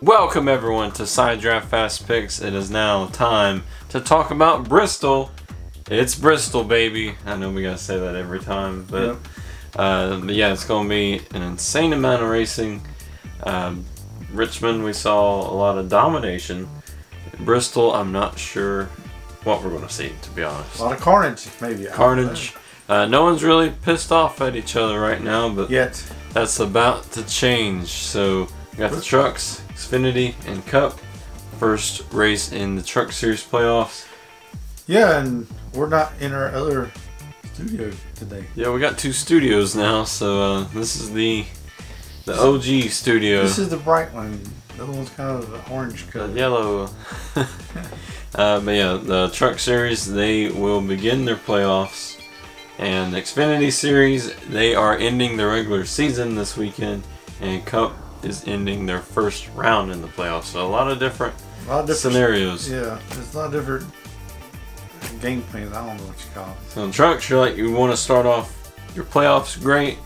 Welcome everyone to Side Draft Fast Picks. It is now time to talk about Bristol. It's Bristol, baby. I know we gotta say that every time, but yeah, it's gonna be an insane amount of racing. Richmond, we saw a lot of domination. Bristol, I'm not sure what we're gonna see, to be honest. A lot of carnage, maybe. Carnage. No one's really pissed off at each other right now, but yet that's about to change. So we got the trucks, Xfinity, and Cup. First race in the Truck Series playoffs. Yeah, and we're not in our other studio today. Yeah, we got two studios now, so this is the OG studio. This is the bright one. The other one's kind of the orange color. The yellow. But yeah, the Truck Series, they will begin their playoffs. And the Xfinity Series, they are ending their regular season this weekend. And Cup is ending their first round in the playoffs. So a lot of different scenarios. Yeah, there's a lot of different game plans. I don't know what you call it. So in trucks, you want to start off your playoffs great.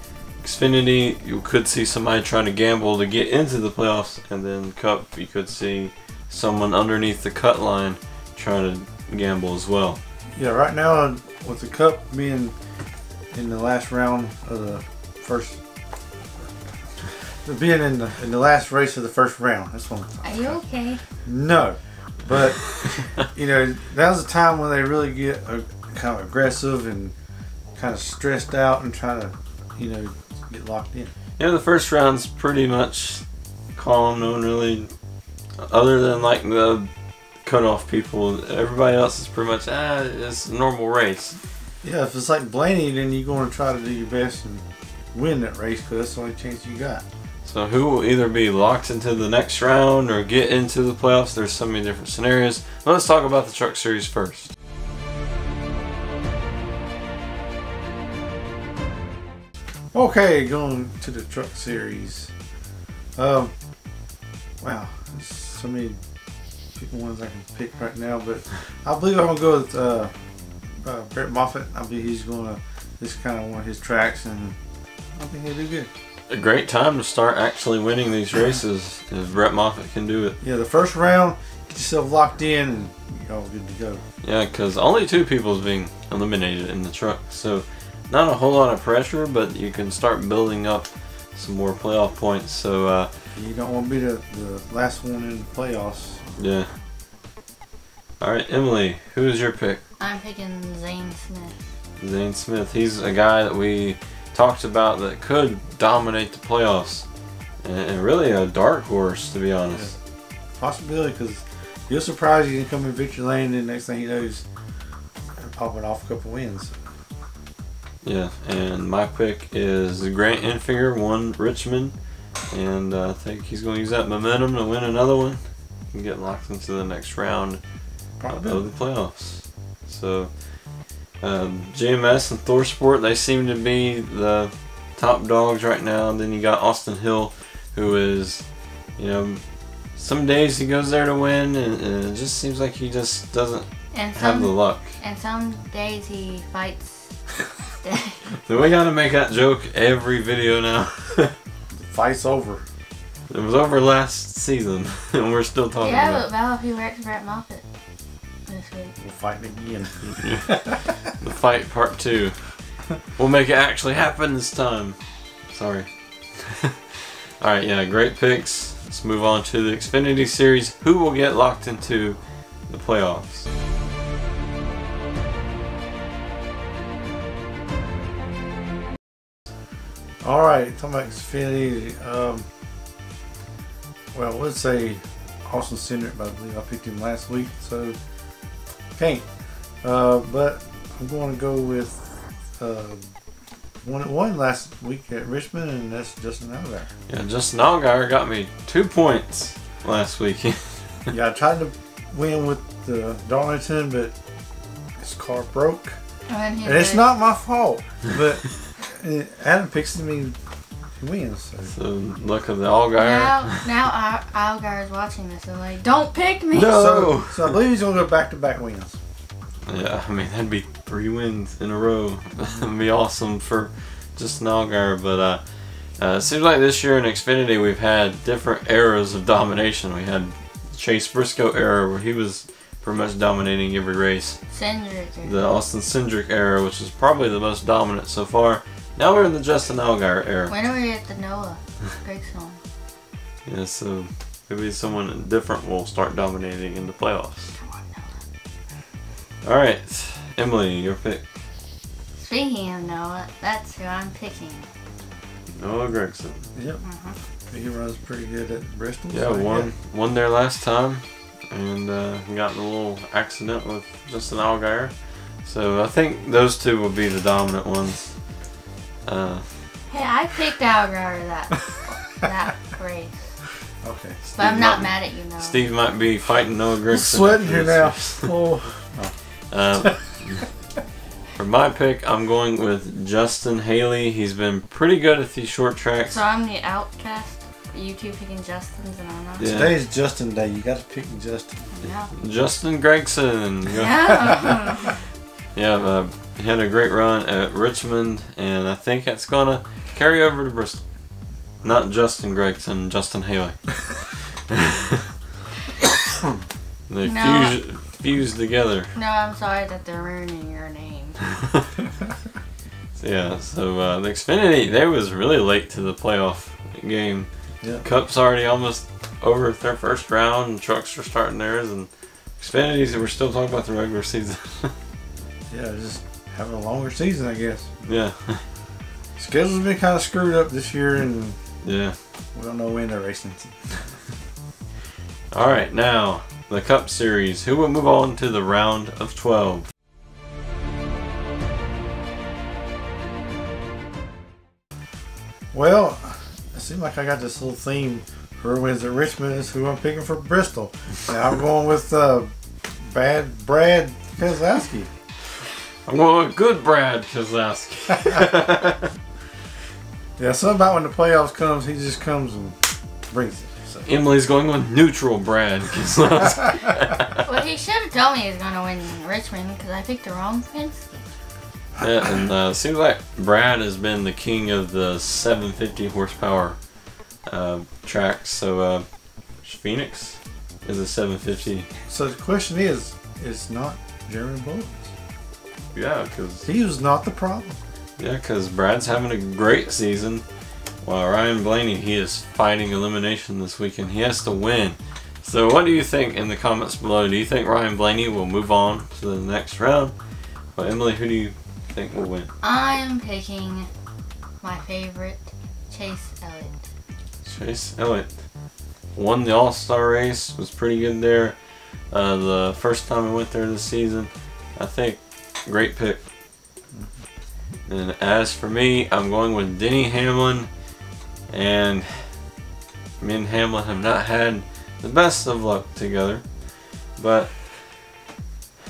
Xfinity, you could see somebody trying to gamble to get into the playoffs, and then Cup, you could see someone underneath the cut line trying to gamble as well. Yeah, right now with the Cup being in the last round of the first, being in the last race of the first round. That's one. Are you okay? No, but you know, now's the time when they really get kind of aggressive and kind of stressed out and trying to, you know, get locked in. Yeah, the first round's pretty much calm. No one really, other than like the cutoff people, everybody else is pretty much it's a normal race. Yeah, if it's like Blaney, then you're going to try to do your best and win that race because that's the only chance you got. So who will either be locked into the next round or get into the playoffs? There's so many different scenarios. Let's talk about the Truck Series first. Okay, going to the Truck Series. Wow, there's so many ones I can pick right now, but I believe I'm gonna go with Brett Moffitt. I believe he's gonna, this is kind of one of his tracks, and I think he'll do good. A great time to start actually winning these races if Brett Moffitt can do it. Yeah, the first round, get yourself locked in and you're all good to go. Yeah, because only 2 people is being eliminated in the truck, so not a whole lot of pressure, but you can start building up some more playoff points. So you don't want to be the last one in the playoffs. Yeah. Alright, Emily, who is your pick? I'm picking Zane Smith. Zane Smith. He's a guy that we talked about that could dominate the playoffs. And really a dark horse, to be honest. Yeah. Possibility, because you'll surprise you and come in victory lane, and the next thing he knows, popping off a couple wins. Yeah, and my pick is Grant Enfinger, won Richmond. And I think he's going to use that momentum to win another one and get locked into the next round of the playoffs. So GMS and Thorsport, they seem to be the top dogs right now. And then you got Austin Hill, who is, you know, some days he goes there to win, and it just seems like he just doesn't have the luck. And some days he fights. So we gotta make that joke every video now. The fight's over. It was over last season, and we're still talking about it. Yeah, but Val, if he wrecks Brett Moffitt this week. We'll fight again. The fight part 2. We'll make it actually happen this time. Sorry. Alright, yeah, great picks. Let's move on to the Xfinity Series. Who will get locked into the playoffs? Alright, talking about Xfinity. Well, let's say Austin Cindric, but I believe I picked him last week, so can't. But I'm going to go with one that won last week at Richmond, and that's Justin Allgaier. Yeah, Justin Allgaier got me 2 points last week. Yeah, I tried to win with Darlington, but his car broke. And it's not my fault, but Adam picks me, he wins. So look at the Allgaier. Now Allgaier's watching this and like, don't pick me. No. So I believe he's gonna go back-to-back wins. Yeah, I mean that'd be 3 wins in a row. That'd be awesome for Justin Allgaier. But It seems like this year in Xfinity we've had different eras of domination. We had Chase Briscoe era where he was pretty much dominating every race. Cindric. The Austin Cindric era, which is probably the most dominant so far. Now we're in the Justin Allgaier era. When are we at the Noah Gragson? Yeah, so maybe someone different will start dominating in the playoffs. Come on, Noah. Alright, Emily, your pick. Speaking of Noah, that's who I'm picking. Noah Gragson. Yep. He runs pretty good at Bristol. Yeah, so won there last time, and got in a little accident with Justin Allgaier. So I think those two will be the dominant ones. Hey, I picked Allgaier that race. Okay. But I'm not mad at you, Noah. Steve might be fighting Noah Gragson. I'm sweating here now. Oh. For my pick, I'm going with Justin Haley. He's been pretty good at these short tracks. So I'm the outcast. You two picking Justin's and I'm not. Yeah. Today's Justin Day. You got to pick Justin. Yeah. Justin Gragson. Yeah. Yeah, he had a great run at Richmond, and I think it's going to carry over to Bristol. Not Justin Gragson, Justin Haley. They fused together. No, I'm sorry that they're ruining your name. So the Xfinity, they was really late to the playoff game. Yeah. Cup's already almost over their first round, and trucks are starting theirs, and Xfinity's, we're still talking about the regular season. Yeah, just having a longer season, I guess. Yeah. Schedule's been kind of screwed up this year, and Yeah. we don't know when they're racing. All right, now the Cup Series. Who will move on to the round of 12? Well, it seems like I got this little theme. Whoever wins at Richmond is who I'm picking for Bristol. Now I'm going with bad Brad Keselowski. I'm going with good Brad Keselowski. Yeah, something about when the playoffs comes, he just comes and brings it. So. Emily's going with neutral Brad Keselowski. Well, he should have told me he was going to win Richmond because I picked the wrong Penske. Yeah, and seems like Brad has been the king of the 750 horsepower tracks. So Phoenix is a 750. So the question is not Jeremy Bullins. Yeah, because He was not the problem. Brad's having a great season, while Ryan Blaney, he is fighting elimination this weekend. He has to win. So what do you think in the comments below? Do you think Ryan Blaney will move on to the next round? Well, Emily, who do you think will win? I'm picking my favorite, Chase Elliott. Chase Elliott won the All-Star race, was pretty good there. The first time I went there this season, I think great pick. And as for me, I'm going with Denny Hamlin, and me and Hamlin have not had the best of luck together, but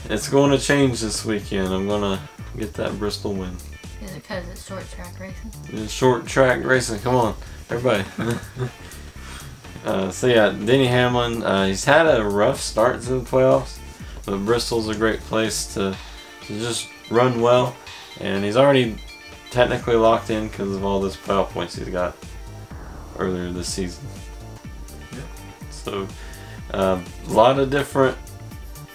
it's going to change this weekend. I'm going to get that Bristol win. Is it because it's short track racing? It's short track racing, come on, everybody. So yeah, Denny Hamlin, he's had a rough start to the playoffs, but Bristol's a great place to just run well, and he's already technically locked in because of all those playoff points he's got earlier this season. Yep. So a lot of different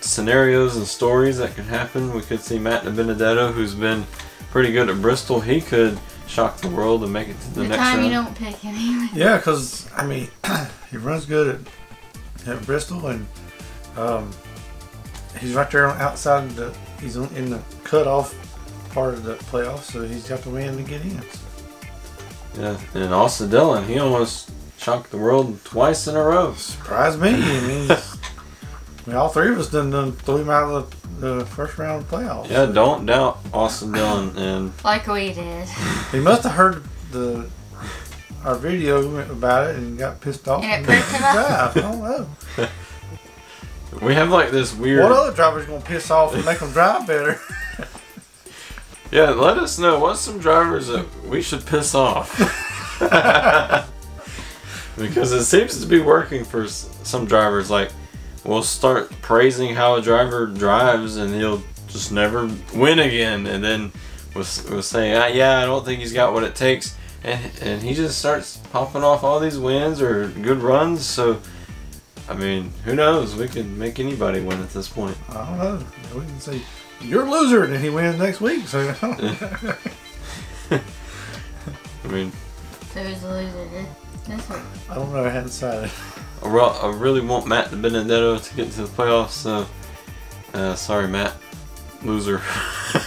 scenarios and stories that could happen. We could see Matt DiBenedetto, who's been pretty good at Bristol. He could shock the world and make it to the next round. You don't pick anyway. Yeah, because I mean, he runs good at Bristol, and he's right there outside he's in the cutoff part of the playoffs, so he's got to win to get in. Yeah, and Austin Dillon, he almost shocked the world twice in a row. Surprised me. I mean, all three of us done threw him out of the first round of playoffs. Yeah, don't doubt Austin Dillon, and Like we did. He must have heard our video about it and got pissed off. And it pissed him off. I don't know. we have like this weird. What other driver's gonna piss off and make them drive better? Yeah, let us know what's some drivers that we should piss off. Because it seems to be working for some drivers. Like, we'll start praising how a driver drives and he'll just never win again. And then we'll say, yeah, I don't think he's got what it takes. and he just starts popping off all these wins or good runs. So, I mean, who knows? We can make anybody win at this point. I don't know. We can say, you're a loser, and then he wins next week. So, I mean, So who's the loser this week? I don't know. I hadn't decided. I really want Matt Benedetto to get to the playoffs. So, sorry, Matt, loser.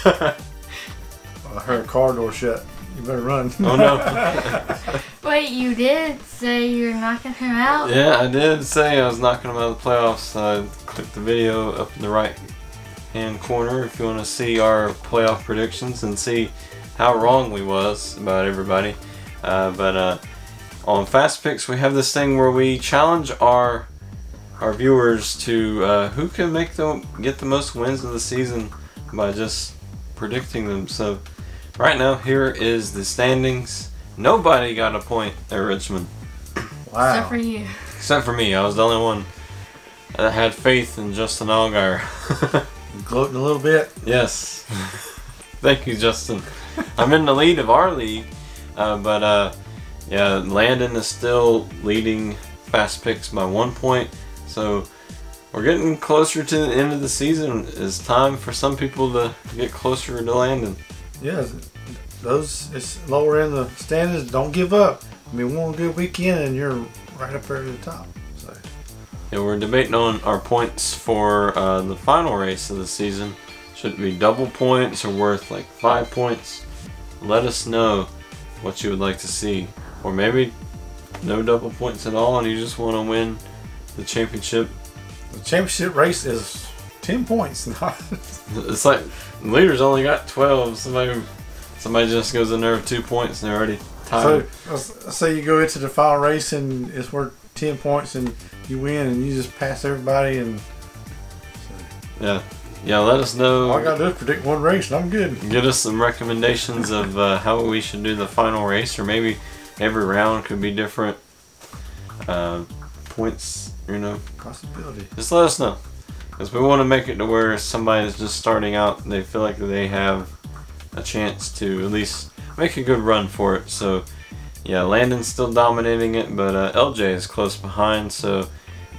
I heard a car door shut. You better run. Oh no. Wait, you did say you're knocking him out? Yeah, I did say I was knocking him out of the playoffs. Click the video up in the right hand corner if you want to see our playoff predictions and see how wrong we was about everybody. But on Fast Picks, we have this thing where we challenge our viewers to who can get the most wins of the season by just predicting them. So right now, here is the standings. Nobody got a point at Richmond. Wow. Except for you. Except for me. I was the only one that had faith in Justin Allgaier. Gloating a little bit. Yes. Thank you, Justin. I'm in the lead of our league. But yeah, Landon is still leading Fast Picks by 1 point. So we're getting closer to the end of the season. It's time for some people to get closer to Landon. Yeah, those it's lower in the standings. Don't give up. I mean, one good weekend and you're right up there at the top. So Yeah, we're debating on our points for the final race of the season. Should it be double points or worth like 5 points? Let us know what you would like to see. Or maybe no double points at all and you just want to win the championship. the championship race is 10 points. It's like the leaders only got 12. Somebody just goes in there with 2 points and they're already tied. So say you go into the final race and it's worth 10 points and you win and you just pass everybody and Yeah, let us know. all I gotta do is predict one race and I'm good. Get us some recommendations of how we should do the final race, or maybe every round could be different points, Possibility. Just let us know, because we want to make it to where somebody is just starting out, they feel like they have a chance to at least make a good run for it. So yeah, Landon's still dominating it, but LJ is close behind, so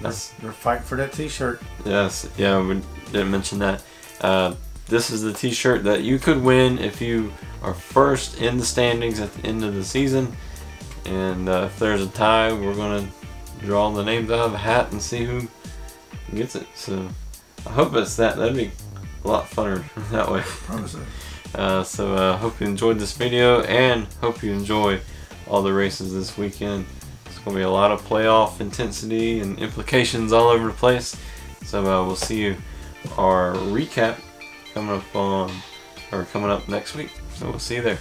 They're fighting for that t-shirt. yes, yeah, we didn't mention that. This is the t-shirt that you could win if you are first in the standings at the end of the season. And if there's a tie, we're going to draw the names out of a hat and see who gets it. So I hope it's that. That'd be a lot funner that way. Probably so. So hope you enjoyed this video and hope you enjoy all the races this weekend. It's going to be a lot of playoff intensity and implications all over the place. So we'll see you our recap coming up next week. So we'll see you there.